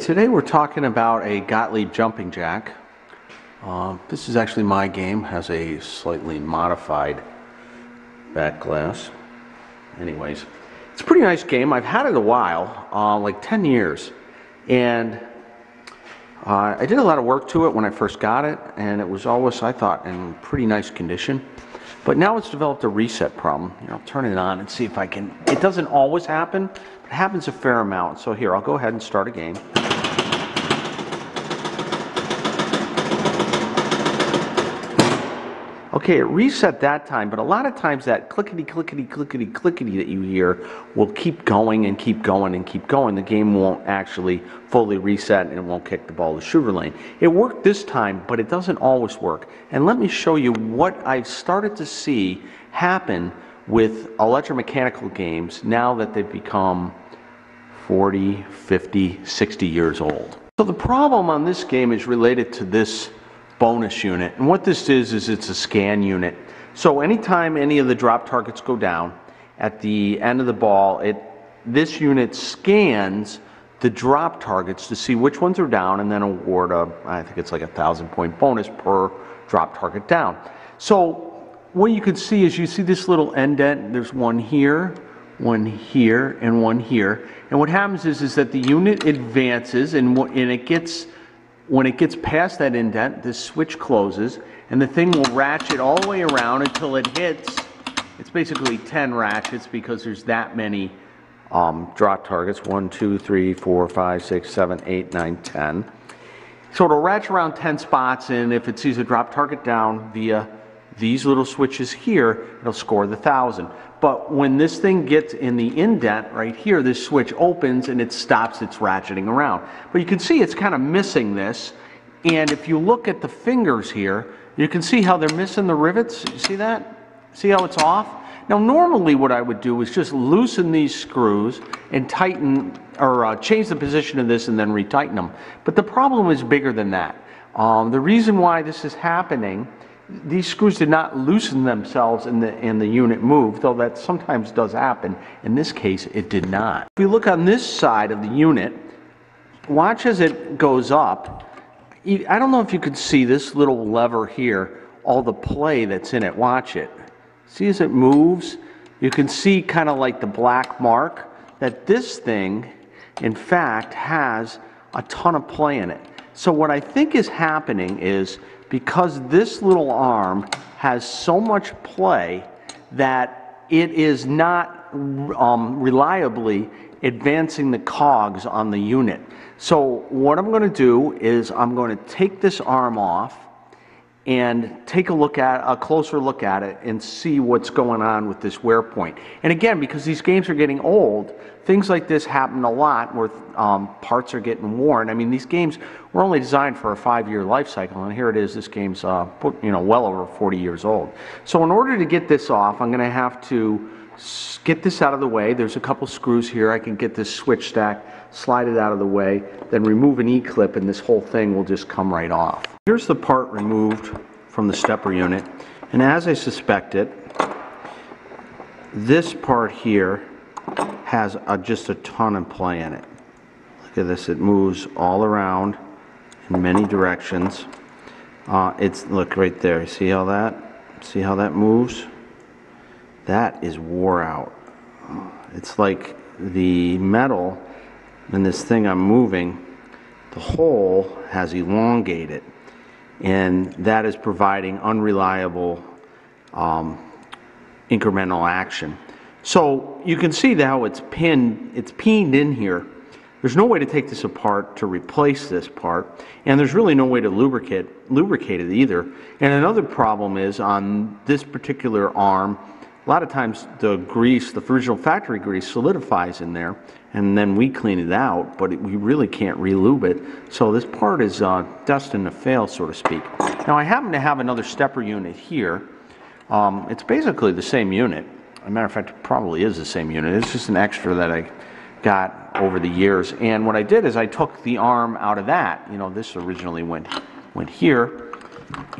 Today we're talking about a Gottlieb Jumpin Jack. This is actually my game, has a slightly modified back glass. Anyways, it's a pretty nice game. I've had it a while, like 10 years. And I did a lot of work to it when I first got it, and it was always, I thought, in pretty nice condition. But now it's developed a reset problem. I'll turn it on and see if I can. It doesn't always happen, but it happens a fair amount. So here, I'll go ahead and start a game. Okay, it reset that time, but a lot of times that clickety, clickety, clickety, clickety that you hear will keep going and keep going and keep going. The game won't actually fully reset and it won't kick the ball to shooter lane. It worked this time, but it doesn't always work. And let me show you what I've started to see happen with electromechanical games now that they've become 40, 50, 60 years old. So the problem on this game is related to this bonus unit, and what this is it's a scan unit. So anytime any of the drop targets go down at the end of the ball, this unit scans the drop targets to see which ones are down and then award I think it's like a 1,000-point bonus per drop target down. So what you can see is you see this little indent. There's one here, and one here. And what happens is that the unit advances, and when it gets past that indent, this switch closes, and the thing will ratchet all the way around until it hits. It's basically 10 ratchets because there's that many drop targets. 1, 2, 3, 4, 5, 6, 7, 8, 9, 10. So it'll ratchet around 10 spots, and if it sees a drop target down via these little switches here, it'll score the 1,000. But when this thing gets in the indent right here, this switch opens and it stops its ratcheting around. But you can see it's kind of missing this. And if you look at the fingers here, you can see how they're missing the rivets. You see that? See how it's off? Now normally what I would do is just loosen these screws and tighten or change the position of this and then retighten them. But the problem is bigger than that. The reason why this is happening, these screws did not loosen themselves and the unit moved, though that sometimes does happen. In this case, it did not. If you look on this side of the unit, watch as it goes up. I don't know if you could see this little lever here, all the play that's in it. Watch it. See as it moves? You can see kind of like the black mark that this thing, in fact, has a ton of play in it. So what I think is happening is because this little arm has so much play that it is not reliably advancing the cogs on the unit. So what I'm going to do is I'm going to take this arm off and take a closer look at it and see what's going on with this wear point. And again, because these games are getting old, things like this happen a lot where parts are getting worn. I mean, these games were only designed for a 5-year life cycle, and here it is, this game's well over 40 years old. So in order to get this off, I'm going to have to get this out of the way. There's a couple screws here. I can get this switch stack, slide it out of the way, then remove an E-clip, and this whole thing will just come right off. Here's the part removed from the stepper unit, and as I suspected, this part here has just a ton of play in it. Look at this, it moves all around in many directions. Look right there, see how that moves? That is wore out. It's like the metal in this thing I'm moving, the hole has elongated, and that is providing unreliable incremental action. So you can see how it's pinned in here. There's no way to take this apart to replace this part, and there's really no way to lubricate it either. And another problem is on this particular arm, a lot of times the grease, the original factory grease, solidifies in there, and then we clean it out, but we really can't re-lube it. So this part is destined to fail, so to speak. Now I happen to have another stepper unit here. It's basically the same unit. As a matter of fact, it probably is the same unit. It's just an extra that I got over the years. And what I did is I took the arm out of that. This originally went here,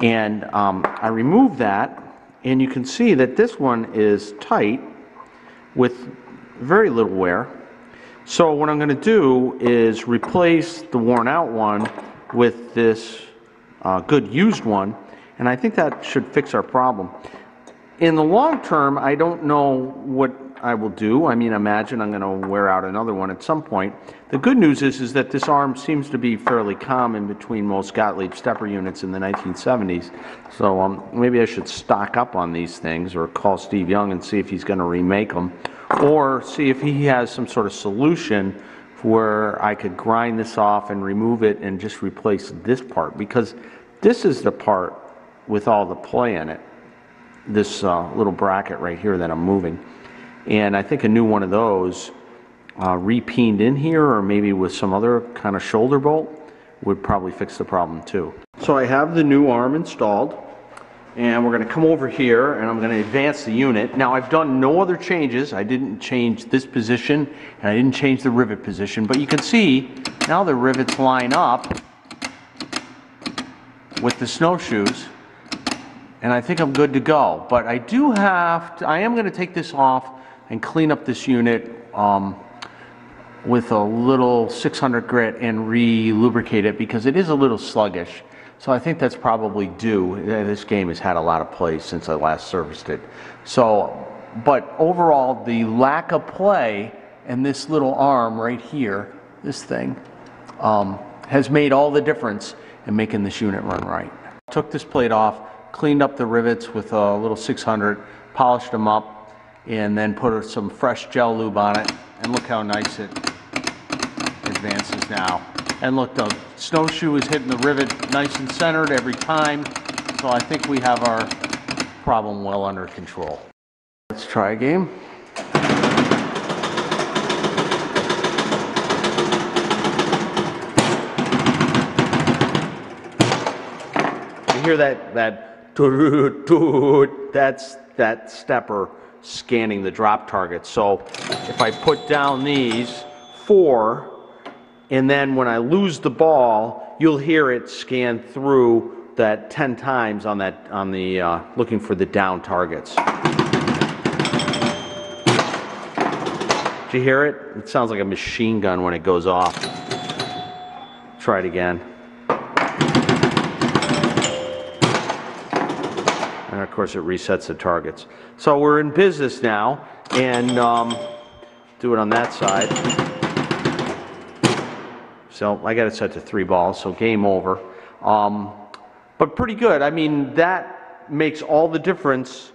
and I removed that. And you can see that this one is tight with very little wear. So what I'm going to do is replace the worn out one with this good used one, and I think that should fix our problem. In the long term, I don't know what I will do. I mean, imagine I'm going to wear out another one at some point. The good news is that this arm seems to be fairly common between most Gottlieb stepper units in the 1970s. So maybe I should stock up on these things, or call Steve Young and see if he's going to remake them, or see if he has some sort of solution where I could grind this off and remove it and just replace this part, because this is the part with all the play in it, this little bracket right here that I'm moving. And I think a new one of those repeened in here, or maybe with some other kind of shoulder bolt, would probably fix the problem too. So I have the new arm installed, and we're going to come over here and I'm going to advance the unit. Now, I've done no other changes. I didn't change this position and I didn't change the rivet position, but you can see now the rivets line up with the snowshoes, and I think I'm good to go. But I do have to, I am going to take this off and clean up this unit with a little 600 grit and re-lubricate it, because it is a little sluggish. So I think that's probably due. This game has had a lot of play since I last serviced it. So, but overall, the lack of play in this little arm right here, this thing, has made all the difference in making this unit run right. Took this plate off, cleaned up the rivets with a little 600, polished them up, and then put some fresh gel lube on it, and look how nice it advances now. And look, the snowshoe is hitting the rivet nice and centered every time, so I think we have our problem well under control. Let's try a game. You hear that toot toot? That's that stepper scanning the drop target. So if I put down these 4, and then when I lose the ball, you'll hear it scan through that 10 times on the looking for the down targets. Did you hear it? It sounds like a machine gun when it goes off. Try it again. And of course it resets the targets. So we're in business now, and do it on that side. So I got it set to 3 balls, so game over. But pretty good. I mean, that makes all the difference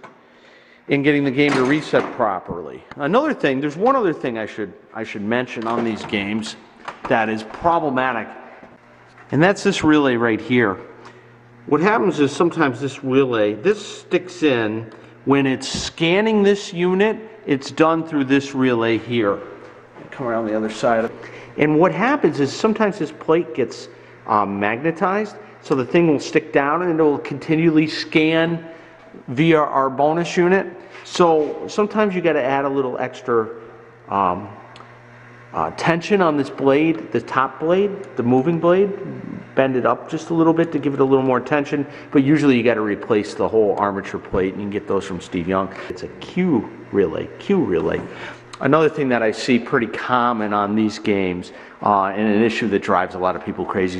in getting the game to reset properly. Another thing, there's one other thing I should mention on these games that is problematic, and that's this relay right here. What happens is sometimes this relay, this sticks in. When it's scanning this unit, it's done through this relay here. Come around the other side. And what happens is sometimes this plate gets magnetized, so the thing will stick down and it will continually scan via our bonus unit. So sometimes you got to add a little extra tension on this blade, the top blade, the moving blade. Bend it up just a little bit to give it a little more tension, but usually you got to replace the whole armature plate, and you can get those from Steve Young. It's a Q relay. Another thing that I see pretty common on these games, and an issue that drives a lot of people crazy,